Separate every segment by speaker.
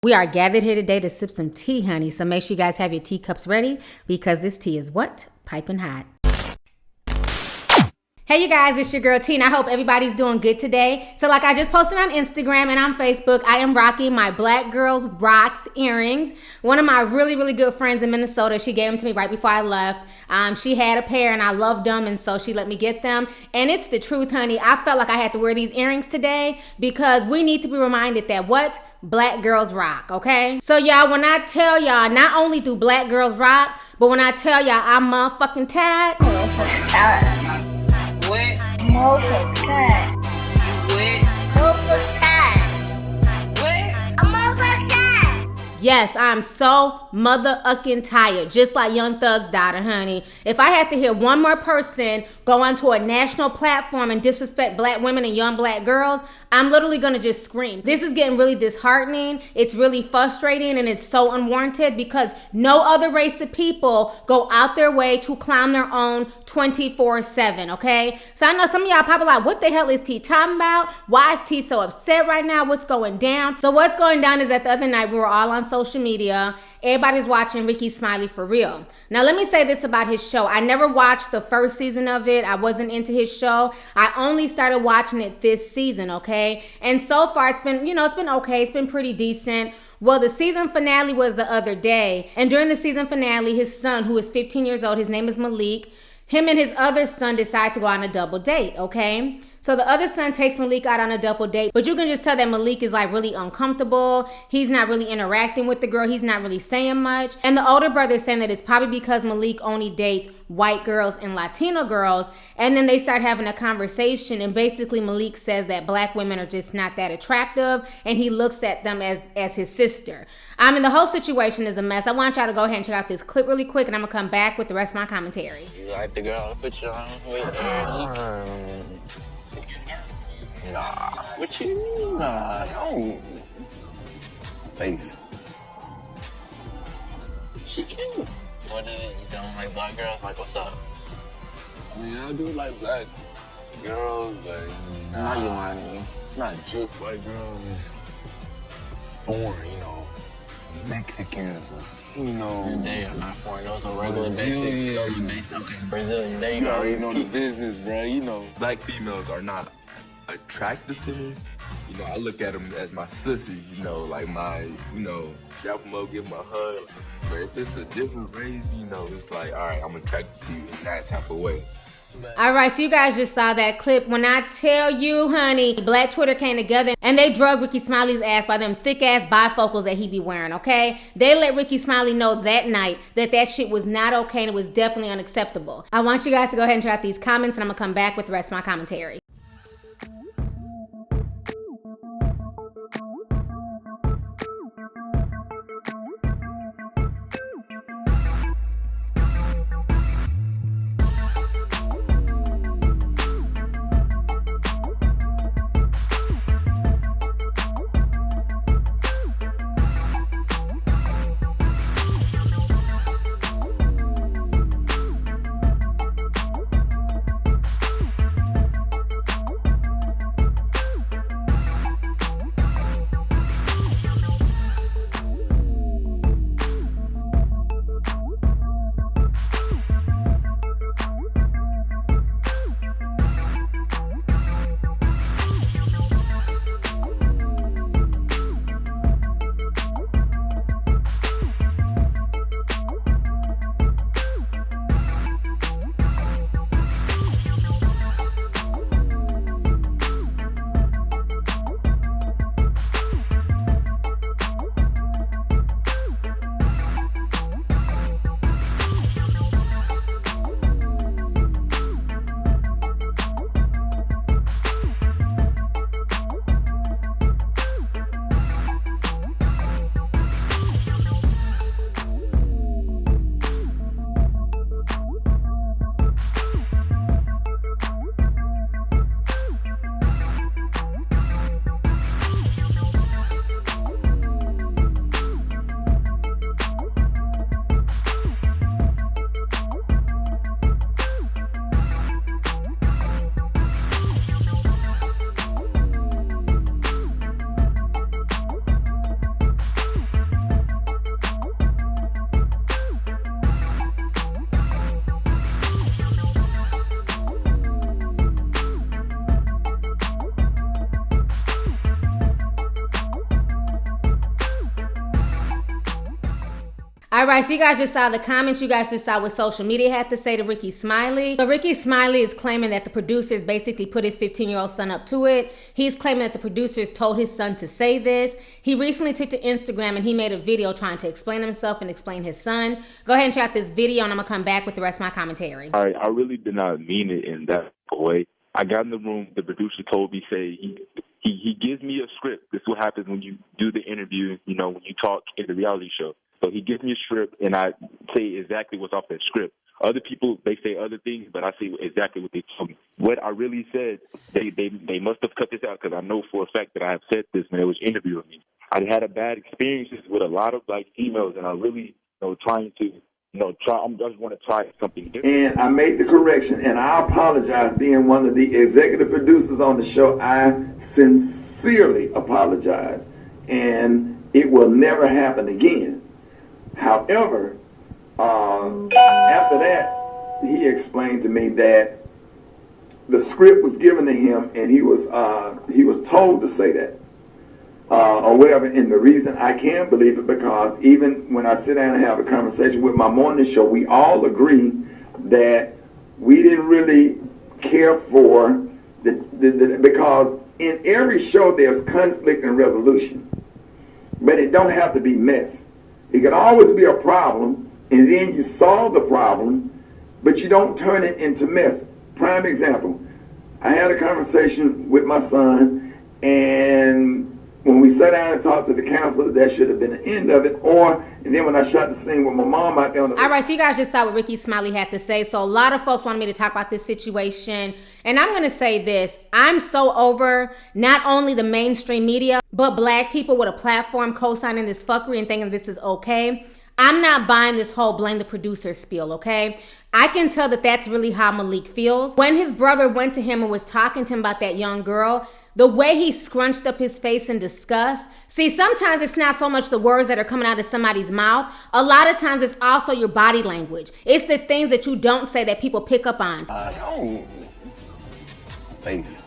Speaker 1: We are gathered here today to sip some tea, honey. So make sure you guys have your teacups ready because this tea is what? Piping hot. Hey you guys, it's your girl T, and I hope everybody's doing good today. So like I just posted on Instagram and on Facebook, I am rocking my Black Girls Rocks earrings. One of my really good friends in Minnesota, she gave them to me right before I left. She had a pair and I loved them, and so she let me get them. And it's the truth, honey. I felt like I had to wear these earrings today because we need to be reminded that what? Black girls rock, okay? So y'all, when I tell y'all, not only do black girls rock, but when I tell y'all I'm motherfucking tired.
Speaker 2: What?
Speaker 3: Motherfucking tired.
Speaker 2: What?
Speaker 3: Motherfucking tired.
Speaker 2: What?
Speaker 3: I'm motherfucking tired.
Speaker 1: Yes, I'm so mother-ucking tired, just like Young Thug's daughter, honey. If I had to hear one more person go onto a national platform and disrespect black women and young black girls, I'm literally gonna just scream. This is getting really disheartening. It's really frustrating, and it's so unwarranted because no other race of people go out their way to clown their own 24/7, okay? So I know some of y'all probably like, what the hell is T talking about? Why is T so upset right now? What's going down? So what's going down is that the other night we were all on social media. Everybody's watching Rickey Smiley for real. Now, let me say this about his show. I never watched the first season of it. I wasn't into his show. I only started watching it this season, okay? And so far, it's been, it's been okay. It's been pretty decent. Well, the season finale was the other day. And during the season finale, his son, who is 15 years old, his name is Malik, him and his other son decide to go on a double date, okay? So the other son takes Malik out on a double date, but you can just tell that Malik is like really uncomfortable. He's not really interacting with the girl. He's not really saying much. And the older brother is saying that it's probably because Malik only dates white girls and Latino girls. And then they start having a conversation, and basically Malik says that black women are just not that attractive, and he looks at them as his sister. I mean, the whole situation is a mess. I want y'all to go ahead and check out this clip really quick, and I'm gonna come back with the rest of my commentary.
Speaker 2: You like the girl I put you on with? Nah. What you mean? Nah, don't. Face. She cute. What is it? You don't like black girls? Like, what's up?
Speaker 4: I mean, I do like black girls, but
Speaker 2: Nah, you lying me.
Speaker 4: not just white girls. It's foreign, Mexicans, Latino.
Speaker 2: They are not foreign. Those are regular basic.
Speaker 4: Brazilian.
Speaker 2: Those are basic. Okay, Brazilian. There you
Speaker 4: You
Speaker 2: go.
Speaker 4: already know the business, bro. Black females are not attractive to me. I look at them as my sissy, like my, wrap them up, give them a hug. But if it's a different race, it's like, all right, I'm attracted to you in that type of way.
Speaker 1: All right, so you guys just saw that clip. When I tell you, honey, Black Twitter came together and they drug Rickey Smiley's ass by them thick-ass bifocals that he be wearing, okay? They let Rickey Smiley know that night that shit was not okay and it was definitely unacceptable. I want you guys to go ahead and check out these comments, and I'm gonna come back with the rest of my commentary. All right, so you guys just saw the comments. You guys just saw what social media had to say to Rickey Smiley. So Rickey Smiley is claiming that the producers basically put his 15-year-old son up to it. He's claiming that the producers told his son to say this. He recently took to Instagram and he made a video trying to explain himself and explain his son. Go ahead and check out this video and I'm gonna come back with the rest of my commentary.
Speaker 5: All right, I really did not mean it in that way. I got in the room, the producer told me, he gives me a script. This is what happens when you do the interview, you know, when you talk in the reality show. So he gives me a script, and I say exactly what's off that script. Other people, they say other things, but I say exactly what they told me. What I really said, they must have cut this out because I know for a fact that I have said this when they was interviewing me. I had a bad experiences with a lot of like females, and I really, trying to, I just want to try something different.
Speaker 6: And I made the correction, and I apologize. Being one of the executive producers on the show, I sincerely apologize, and it will never happen again. However, after that, he explained to me that the script was given to him, and he was told to say that, or whatever. And the reason I can't believe it because even when I sit down and have a conversation with my morning show, we all agree that we didn't really care for because in every show there's conflict and resolution, but it don't have to be mess. It can always be a problem, and then you solve the problem, but you don't turn it into mess. Prime example, I had a conversation with my son, and when we sat down and talked to the counselor, that should have been the end of it. And then when I shot the scene with my mom out there on the...
Speaker 1: All right, so you guys just saw what Rickey Smiley had to say. So a lot of folks wanted me to talk about this situation. And I'm going to say this. I'm so over not only the mainstream media, but black people with a platform co-signing this fuckery and thinking this is okay. I'm not buying this whole blame the producer spiel, okay? I can tell that that's really how Malik feels. When his brother went to him and was talking to him about that young girl, the way he scrunched up his face in disgust. See, sometimes it's not so much the words that are coming out of somebody's mouth. A lot of times it's also your body language. It's the things that you don't say that people pick up on.
Speaker 2: Face.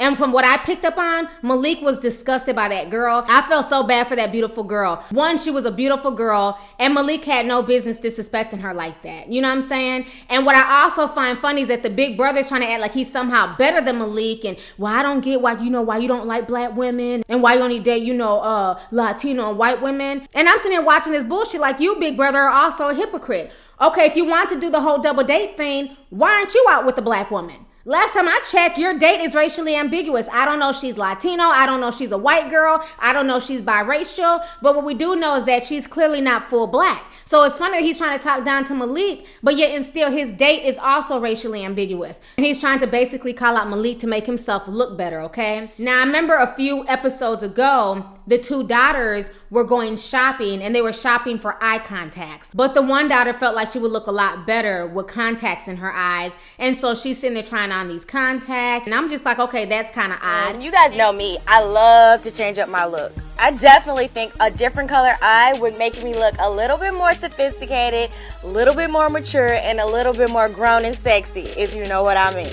Speaker 1: And from what I picked up on, Malik was disgusted by that girl. I felt so bad for that beautiful girl. One, she was a beautiful girl, and Malik had no business disrespecting her like that. You know what I'm saying? And what I also find funny is that the big brother's trying to act like he's somehow better than Malik, and I don't get why you don't like black women, and why you only date, Latino and white women. And I'm sitting here watching this bullshit like you, big brother, are also a hypocrite. Okay, if you want to do the whole double date thing, why aren't you out with a black woman? Last time I checked, your date is racially ambiguous. I don't know if she's Latino. I don't know if she's a white girl. I don't know if she's biracial. But what we do know is that she's clearly not full black. So it's funny that he's trying to talk down to Malik, but yet and still his date is also racially ambiguous. And he's trying to basically call out Malik to make himself look better, okay? Now, I remember a few episodes ago, the two daughters were going shopping and they were shopping for eye contacts. But the one daughter felt like she would look a lot better with contacts in her eyes. And so she's sitting there trying on these contacts. And I'm just like, okay, that's kind of odd.
Speaker 7: You guys know me. I love to change up my look. I definitely think a different color eye would make me look a little bit more sophisticated, a little bit more mature, and a little bit more grown and sexy, if you know what I mean.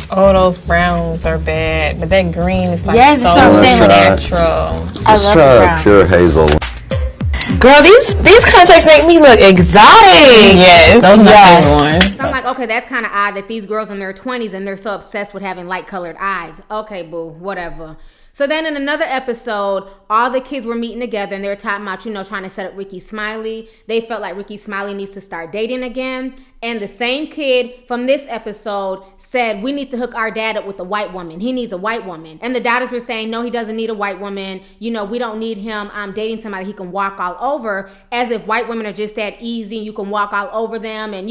Speaker 8: Oh, those browns are bad, but that green is like
Speaker 9: yes,
Speaker 8: so
Speaker 9: that's what I'm saying.
Speaker 8: natural.
Speaker 9: Let's try
Speaker 10: pure hazel.
Speaker 9: Girl, these contacts make me look exotic.
Speaker 8: Yes, those are my favorite ones.
Speaker 1: So I'm like, okay, that's kind of odd that these girls in their 20s and they're so obsessed with having light colored eyes. Okay, boo, whatever. So then in another episode, all the kids were meeting together and they were talking about, trying to set up Rickey Smiley. They felt like Rickey Smiley needs to start dating again. And the same kid from this episode said, we need to hook our dad up with a white woman. He needs a white woman. And the daughters were saying, no, he doesn't need a white woman. We don't need him dating somebody he can walk all over, as if white women are just that easy. You can walk all over them. And,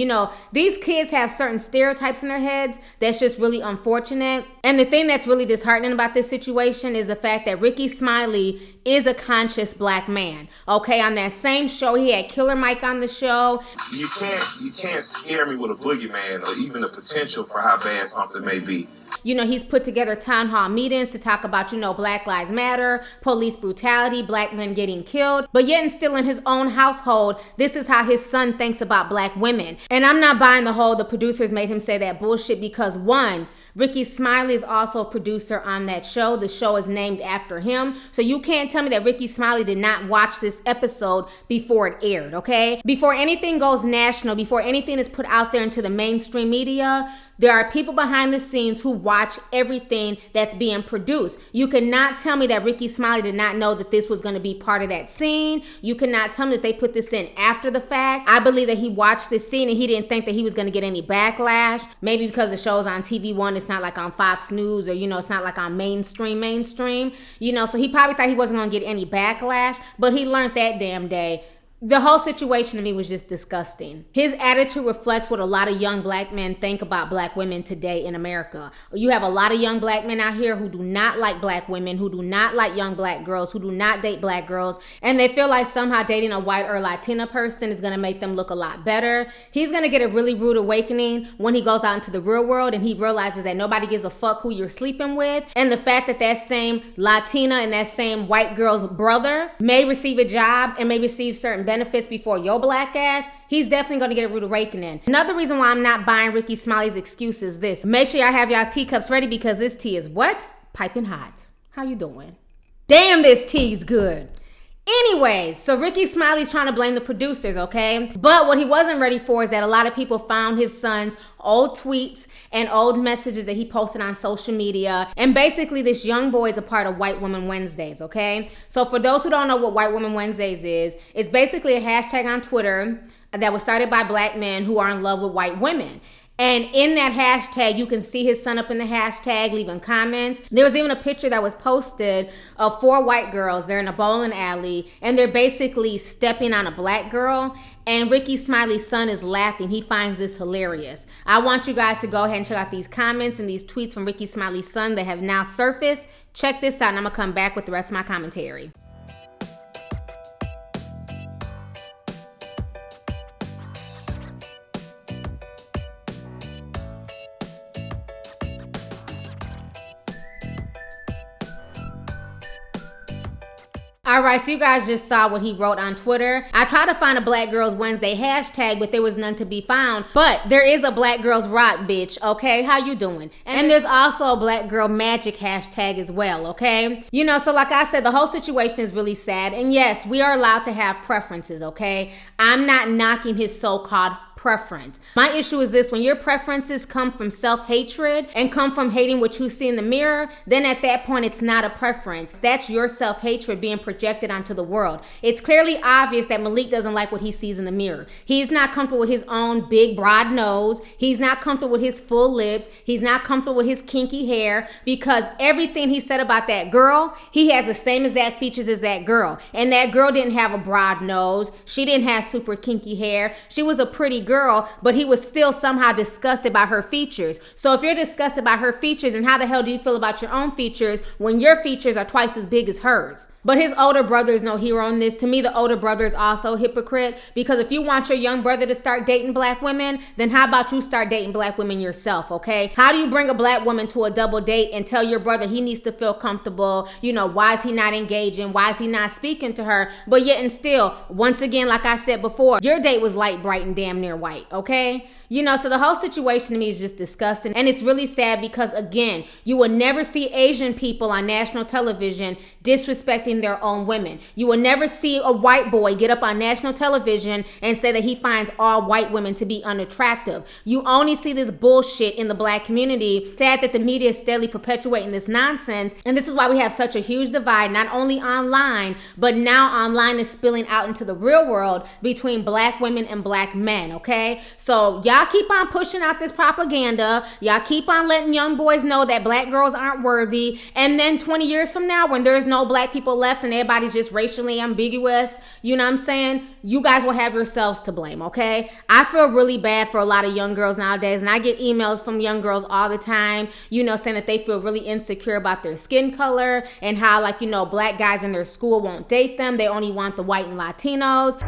Speaker 1: these kids have certain stereotypes in their heads that's just really unfortunate. And the thing that's really disheartening about this situation is the fact that Rickey Smiley is a conscious black man. Okay, on that same show, he had Killer Mike on the show.
Speaker 11: You can't scare me with a boogeyman or even the potential for how bad something may be.
Speaker 1: He's put together town hall meetings to talk about, Black Lives Matter, police brutality, black men getting killed. But yet and still in his own household, this is how his son thinks about black women. And I'm not buying the producers made him say that bullshit because one, Rickey Smiley is also a producer on that show. The show is named after him. So you can't tell me that Rickey Smiley did not watch this episode before it aired, okay? Before anything goes national, before anything is put out there into the mainstream media, there are people behind the scenes who watch everything that's being produced. You cannot tell me that Rickey Smiley did not know that this was going to be part of that scene. You cannot tell me that they put this in after the fact. I believe that he watched this scene and he didn't think that he was going to get any backlash. Maybe because the show's on TV1, it's not like on Fox News, or, it's not like on mainstream. So he probably thought he wasn't going to get any backlash, but he learned that damn day. The whole situation to me was just disgusting. His attitude reflects what a lot of young black men think about black women today in America. You have a lot of young black men out here who do not like black women, who do not like young black girls, who do not date black girls, and they feel like somehow dating a white or Latina person is going to make them look a lot better. He's going to get a really rude awakening when he goes out into the real world and he realizes that nobody gives a fuck who you're sleeping with, and the fact that that same Latina and that same white girl's brother may receive a job and may receive certain benefits before your black ass, he's definitely going to get a rude awakening. Another reason why I'm not buying Rickey Smiley's excuse is this. Make sure y'all have y'all's teacups ready because this tea is what? Piping hot. How you doing? Damn, this tea's good. Anyways, so Rickey Smiley's trying to blame the producers, okay? But what he wasn't ready for is that a lot of people found his son's old tweets and old messages that he posted on social media. And basically, this young boy is a part of White Woman Wednesdays, okay? So for those who don't know what White Woman Wednesdays is, it's basically a hashtag on Twitter that was started by black men who are in love with white women. And in that hashtag, you can see his son up in the hashtag, leaving comments. There was even a picture that was posted of 4 white girls. They're in a bowling alley, and they're basically stepping on a black girl. And Rickey Smiley's son is laughing. He finds this hilarious. I want you guys to go ahead and check out these comments and these tweets from Rickey Smiley's son that have now surfaced. Check this out, and I'm going to come back with the rest of my commentary. All right, so you guys just saw what he wrote on Twitter. I tried to find a Black Girls Wednesday hashtag, but there was none to be found. But there is a Black Girls Rock, bitch, okay? How you doing? And there's also a Black Girl Magic hashtag as well, okay? So like I said, the whole situation is really sad. And yes, we are allowed to have preferences, okay? I'm not knocking his so-called preference. My issue is this: when your preferences come from self-hatred and come from hating what you see in the mirror, then at that point it's not a preference. That's your self-hatred being projected onto the world. It's clearly obvious that Malik doesn't like what he sees in the mirror. He's not comfortable with his own big broad nose. He's not comfortable with his full lips. He's not comfortable with his kinky hair, because everything he said about that girl, he has the same exact features as that girl. And that girl didn't have a broad nose. She didn't have super kinky hair. She was a pretty girl, but he was still somehow disgusted by her features. So if you're disgusted by her features, then how the hell do you feel about your own features when your features are twice as big as hers? But his older brother is no hero in this. To me, the older brother is also a hypocrite, because if you want your young brother to start dating black women, then how about you start dating black women yourself, okay? How do you bring a black woman to a double date and tell your brother he needs to feel comfortable? Why is he not engaging? Why is he not speaking to her? But yet and still, once again, like I said before, your date was light, bright, and damn near white, okay? So the whole situation to me is just disgusting. And it's really sad because, again, you will never see Asian people on national television disrespecting their own women. You will never see a white boy get up on national television and say that he finds all white women to be unattractive. You only see this bullshit in the black community. Sad that the media is steadily perpetuating this nonsense. And this is why we have such a huge divide, not only online, but now online is spilling out into the real world between black women and black men, okay? So y'all keep on pushing out this propaganda. Y'all keep on letting young boys know that black girls aren't worthy. And then 20 years from now, when there's no black people left and everybody's just racially ambiguous, you know what I'm saying? You guys will have yourselves to blame, okay? I feel really bad for a lot of young girls nowadays, and I get emails from young girls all the time, saying that they feel really insecure about their skin color and how, black guys in their school won't date them. They only want the white and Latinos.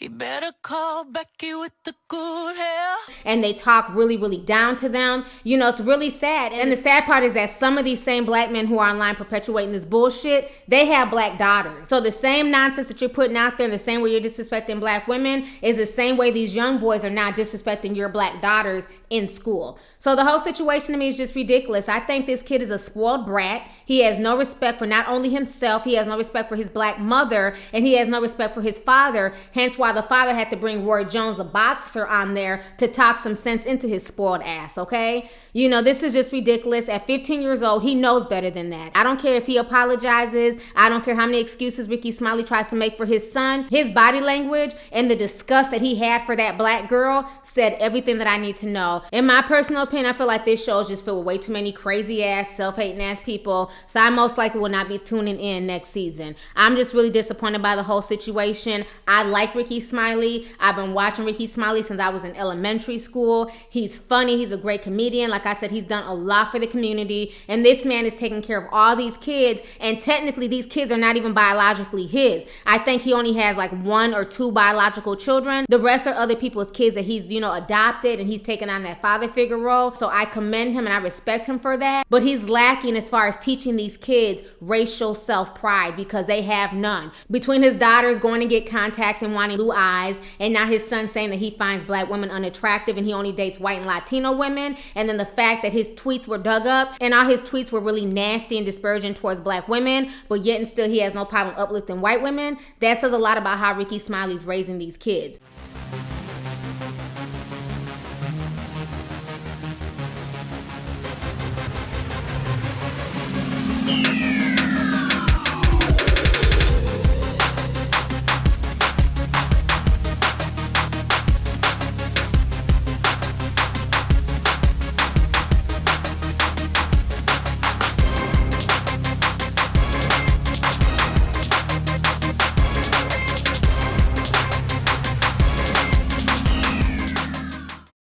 Speaker 1: You better call Becky with the good hair. And they talk really, really down to them. It's really sad. And the sad part is that some of these same black men who are online perpetuating this bullshit, they have black daughters. So the same nonsense that you're putting out there, the same way you're disrespecting black women, is the same way these young boys are now disrespecting your black daughters in school. So the whole situation to me is just ridiculous. I think this kid is a spoiled brat. He has no respect for not only himself, he has no respect for his black mother, and he has no respect for his father. Hence why the father had to bring Roy Jones, the boxer, on there to talk some sense into his spoiled ass, okay? You know, this is just ridiculous. At 15 years old, he knows better than that. I don't care if he apologizes. I don't care how many excuses Rickey Smiley tries to make for his son. His body language and the disgust that he had for that black girl said everything that I need to know. In my personal opinion, I feel like this show is just filled with way too many crazy ass, self-hating ass people. So I most likely will not be tuning in next season. I'm just really disappointed by the whole situation. I like Rickey Smiley. I've been watching Rickey Smiley since I was in elementary school. He's funny. He's a great comedian. Like I said, he's done a lot for the community. And this man is taking care of all these kids. And technically, these kids are not even biologically his. I think he only has like 1 or 2 biological children. The rest are other people's kids that he's, you know, adopted, and he's taken on that father figure role. So I commend him and I respect him for that. But he's lacking as far as teaching these kids racial self-pride, because they have none. Between his daughters going to get contacts and wanting blue eyes, and now his son saying that he finds black women unattractive and he only dates white and Latino women, and then the fact that his tweets were dug up and all his tweets were really nasty and disparaging towards black women, but yet and still he has no problem uplifting white women, that says a lot about how Rickey Smiley's raising these kids.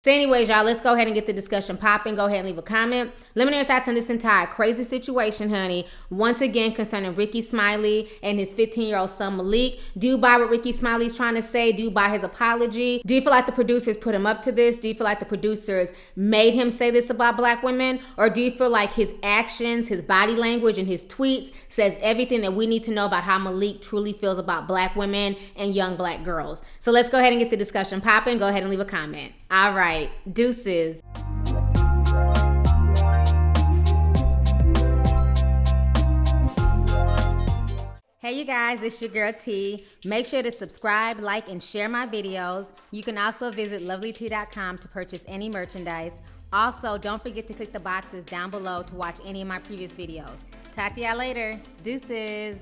Speaker 1: So anyways, y'all, let's go ahead and get the discussion popping. Go ahead and leave a comment. Let me know your thoughts on this entire crazy situation, honey. Once again, concerning Rickey Smiley and his 15-year-old son, Malik. Do you buy what Rickey Smiley's trying to say? Do you buy his apology? Do you feel like the producers put him up to this? Do you feel like the producers made him say this about black women? Or do you feel like his actions, his body language, and his tweets says everything that we need to know about how Malik truly feels about black women and young black girls? So let's go ahead and get the discussion popping. Go ahead and leave a comment. All right, deuces. Hey you guys, it's your girl T. Make sure to subscribe, like, and share my videos. You can also visit Lovelyti.com to purchase any merchandise. Also, don't forget to click the boxes down below to watch any of my previous videos. Talk to y'all later. Deuces.